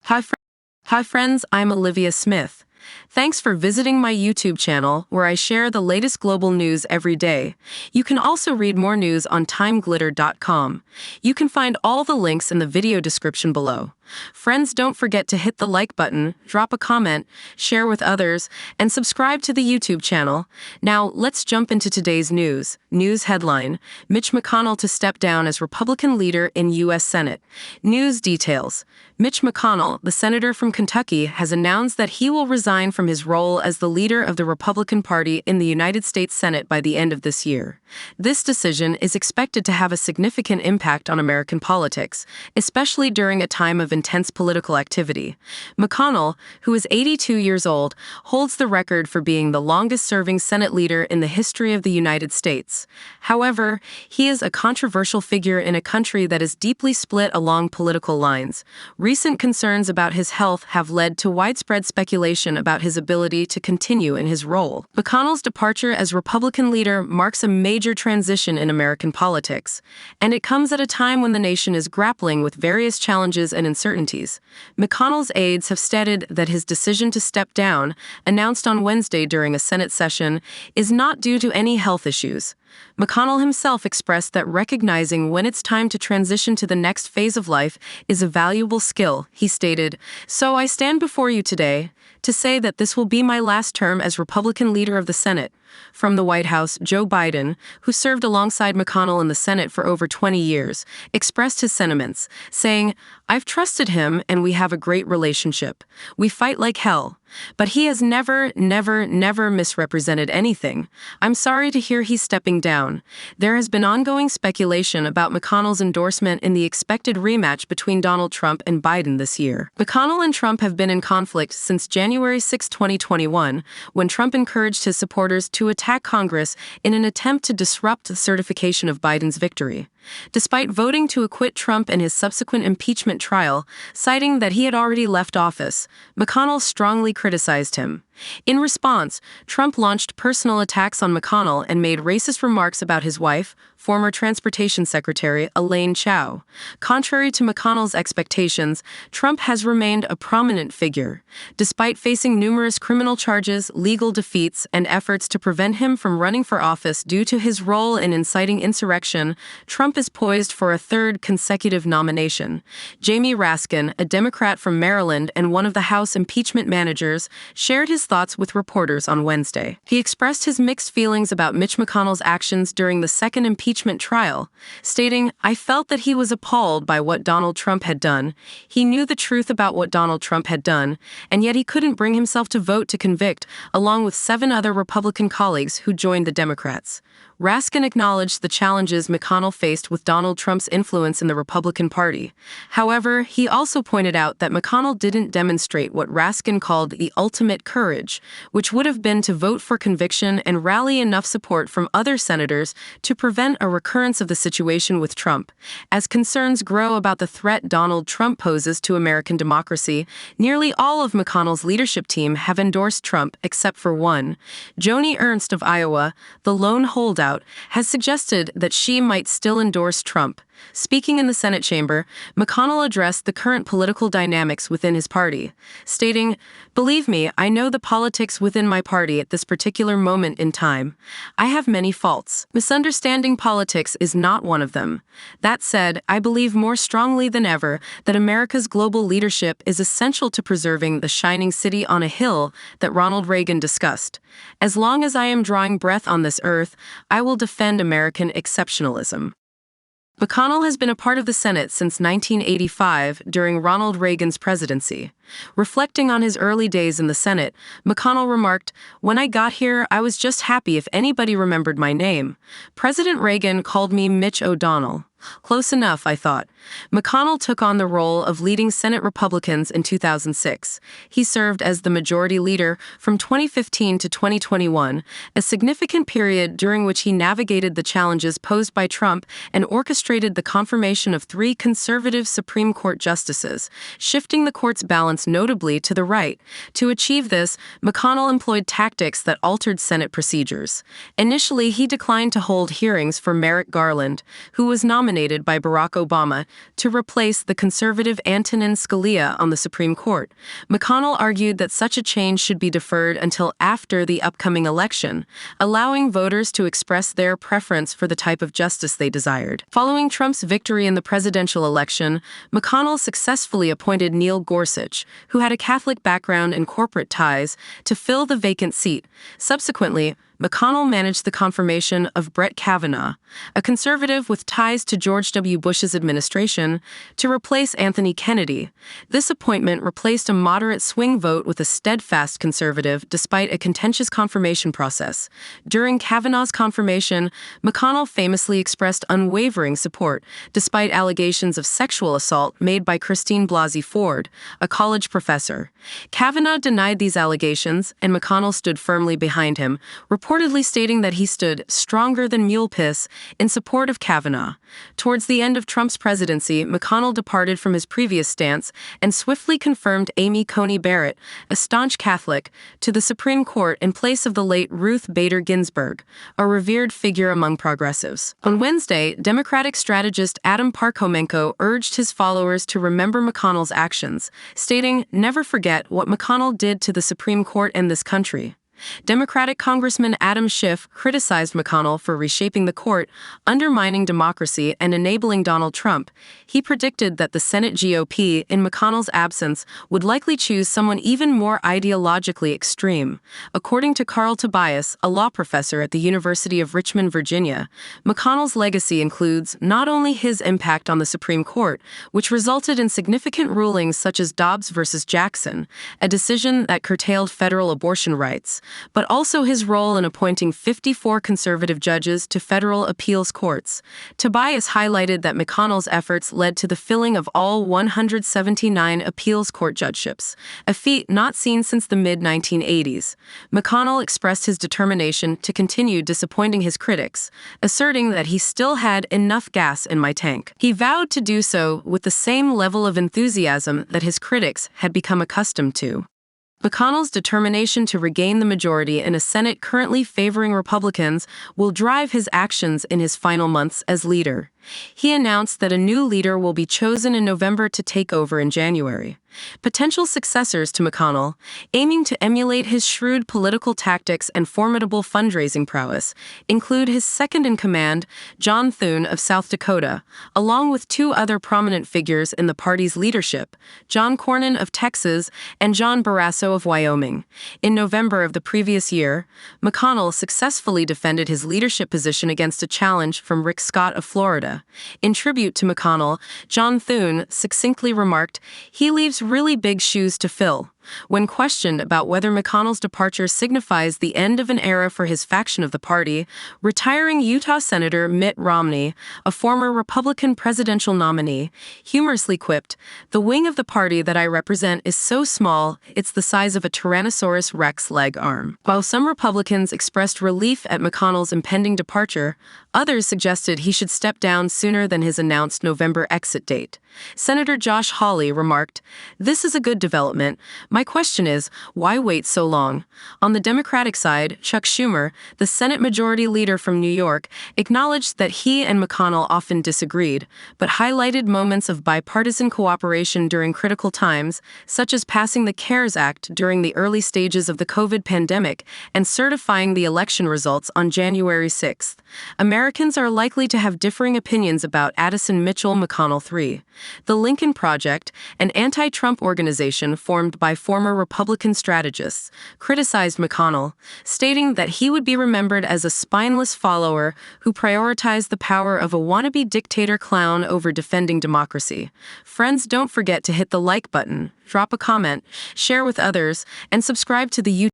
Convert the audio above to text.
Hi, Hi friends, I'm Olivia Smith. Thanks for visiting my YouTube channel where I share the latest global news every day. You can also read more news on TimeGlitter.com. You can find all the links in the video description below. Friends, don't forget to hit the like button, drop a comment, share with others, and subscribe to the YouTube channel. Now, let's jump into today's news. News headline: Mitch McConnell to step down as Republican leader in U.S. Senate. News details: Mitch McConnell, the senator from Kentucky, has announced that he will resign from his role as the leader of the Republican Party in the United States Senate by the end of this year. This decision is expected to have a significant impact on American politics, especially during a time of intense political activity. McConnell, who is 82 years old, holds the record for being the longest-serving Senate leader in the history of the United States. However, he is a controversial figure in a country that is deeply split along political lines. Recent concerns about his health have led to widespread speculation about his ability to continue in his role. McConnell's departure as Republican leader marks a major transition in American politics, and it comes at a time when the nation is grappling with various challenges and uncertainties. McConnell's aides have stated that his decision to step down, announced on Wednesday during a Senate session, is not due to any health issues. McConnell himself expressed that recognizing when it's time to transition to the next phase of life is a valuable skill. He stated, "So I stand before you today to say that this will be my last term as Republican leader of the Senate." From the White House, Joe Biden, who served alongside McConnell in the Senate for over 20 years, expressed his sentiments, saying, "I've trusted him and we have a great relationship. We fight like hell. But he has never misrepresented anything. I'm sorry to hear he's stepping down." There has been ongoing speculation about McConnell's endorsement in the expected rematch between Donald Trump and Biden this year. McConnell and Trump have been in conflict since January 6, 2021, when Trump encouraged his supporters to attack Congress in an attempt to disrupt the certification of Biden's victory. Despite voting to acquit Trump in his subsequent impeachment trial, citing that he had already left office, McConnell strongly criticized him. In response, Trump launched personal attacks on McConnell and made racist remarks about his wife, former Transportation Secretary Elaine Chao. Contrary to McConnell's expectations, Trump has remained a prominent figure. Despite facing numerous criminal charges, legal defeats, and efforts to prevent him from running for office due to his role in inciting insurrection, Trump is poised for a third consecutive nomination. Jamie Raskin, a Democrat from Maryland and one of the House impeachment managers, shared his thoughts with reporters on Wednesday. He expressed his mixed feelings about Mitch McConnell's actions during the second impeachment trial, stating, "I felt that he was appalled by what Donald Trump had done. He knew the truth about what Donald Trump had done, and yet he couldn't bring himself to vote to convict, along with 7 other Republican colleagues who joined the Democrats." Raskin acknowledged the challenges McConnell faced with Donald Trump's influence in the Republican Party. However, he also pointed out that McConnell didn't demonstrate what Raskin called the ultimate courage, which would have been to vote for conviction and rally enough support from other senators to prevent a recurrence of the situation with Trump. As concerns grow about the threat Donald Trump poses to American democracy, nearly all of McConnell's leadership team have endorsed Trump except for one. Joni Ernst of Iowa, the lone holdout, has suggested that she might still endorse Trump. Speaking in the Senate chamber, McConnell addressed the current political dynamics within his party, stating, "Believe me, I know the politics within my party at this particular moment in time. I have many faults. Misunderstanding politics is not one of them. That said, I believe more strongly than ever that America's global leadership is essential to preserving the shining city on a hill that Ronald Reagan discussed. As long as I am drawing breath on this earth, I will defend American exceptionalism." McConnell has been a part of the Senate since 1985 during Ronald Reagan's presidency. Reflecting on his early days in the Senate, McConnell remarked, "When I got here, I was just happy if anybody remembered my name. President Reagan called me Mitch O'Donnell. Close enough, I thought." McConnell took on the role of leading Senate Republicans in 2006. He served as the majority leader from 2015 to 2021, a significant period during which he navigated the challenges posed by Trump and orchestrated the confirmation of 3 conservative Supreme Court justices, shifting the court's balance notably to the right. To achieve this, McConnell employed tactics that altered Senate procedures. Initially, he declined to hold hearings for Merrick Garland, who was nominated nominated by Barack Obama to replace the conservative Antonin Scalia on the Supreme Court. McConnell argued that such a change should be deferred until after the upcoming election, allowing voters to express their preference for the type of justice they desired. Following Trump's victory in the presidential election, McConnell successfully appointed Neil Gorsuch, who had a Catholic background and corporate ties, to fill the vacant seat. Subsequently, McConnell managed the confirmation of Brett Kavanaugh, a conservative with ties to George W. Bush's administration, to replace Anthony Kennedy. This appointment replaced a moderate swing vote with a steadfast conservative despite a contentious confirmation process. During Kavanaugh's confirmation, McConnell famously expressed unwavering support despite allegations of sexual assault made by Christine Blasey Ford, a college professor. Kavanaugh denied these allegations, and McConnell stood firmly behind him, reportedly stating that he stood stronger than mule piss in support of Kavanaugh. Towards the end of Trump's presidency, McConnell departed from his previous stance and swiftly confirmed Amy Coney Barrett, a staunch Catholic, to the Supreme Court in place of the late Ruth Bader Ginsburg, a revered figure among progressives. On Wednesday, Democratic strategist Adam Parkhomenko urged his followers to remember McConnell's actions, stating, "Never forget what McConnell did to the Supreme Court and this country." Democratic Congressman Adam Schiff criticized McConnell for reshaping the court, undermining democracy, and enabling Donald Trump. He predicted that the Senate GOP, in McConnell's absence, would likely choose someone even more ideologically extreme. According to Carl Tobias, a law professor at the University of Richmond, Virginia, McConnell's legacy includes not only his impact on the Supreme Court, which resulted in significant rulings such as Dobbs versus Jackson, a decision that curtailed federal abortion rights, but also his role in appointing 54 conservative judges to federal appeals courts. Tobias highlighted that McConnell's efforts led to the filling of all 179 appeals court judgeships, a feat not seen since the mid-1980s. McConnell expressed his determination to continue disappointing his critics, asserting that he still had enough gas in my tank. He vowed to do so with the same level of enthusiasm that his critics had become accustomed to. McConnell's determination to regain the majority in a Senate currently favoring Republicans will drive his actions in his final months as leader. He announced that a new leader will be chosen in November to take over in January. Potential successors to McConnell, aiming to emulate his shrewd political tactics and formidable fundraising prowess, include his second-in-command, John Thune of South Dakota, along with two other prominent figures in the party's leadership, John Cornyn of Texas and John Barrasso of Wyoming. In November of the previous year, McConnell successfully defended his leadership position against a challenge from Rick Scott of Florida. In tribute to McConnell, John Thune succinctly remarked, "He leaves really big shoes to fill." When questioned about whether McConnell's departure signifies the end of an era for his faction of the party, retiring Utah Senator Mitt Romney, a former Republican presidential nominee, humorously quipped, "The wing of the party that I represent is so small, it's the size of a Tyrannosaurus Rex leg arm." While some Republicans expressed relief at McConnell's impending departure, others suggested he should step down sooner than his announced November exit date. Senator Josh Hawley remarked, "This is a good development. My question is, why wait so long?" On the Democratic side, Chuck Schumer, the Senate Majority Leader from New York, acknowledged that he and McConnell often disagreed, but highlighted moments of bipartisan cooperation during critical times, such as passing the CARES Act during the early stages of the COVID pandemic and certifying the election results on January 6th. Americans are likely to have differing opinions about Addison Mitchell McConnell III. The Lincoln Project, an anti-Trump organization formed by former Republican strategists, criticized McConnell, stating that he would be remembered as a spineless follower who prioritized the power of a wannabe dictator clown over defending democracy. Friends, don't forget to hit the like button, drop a comment, share with others, and subscribe to the YouTube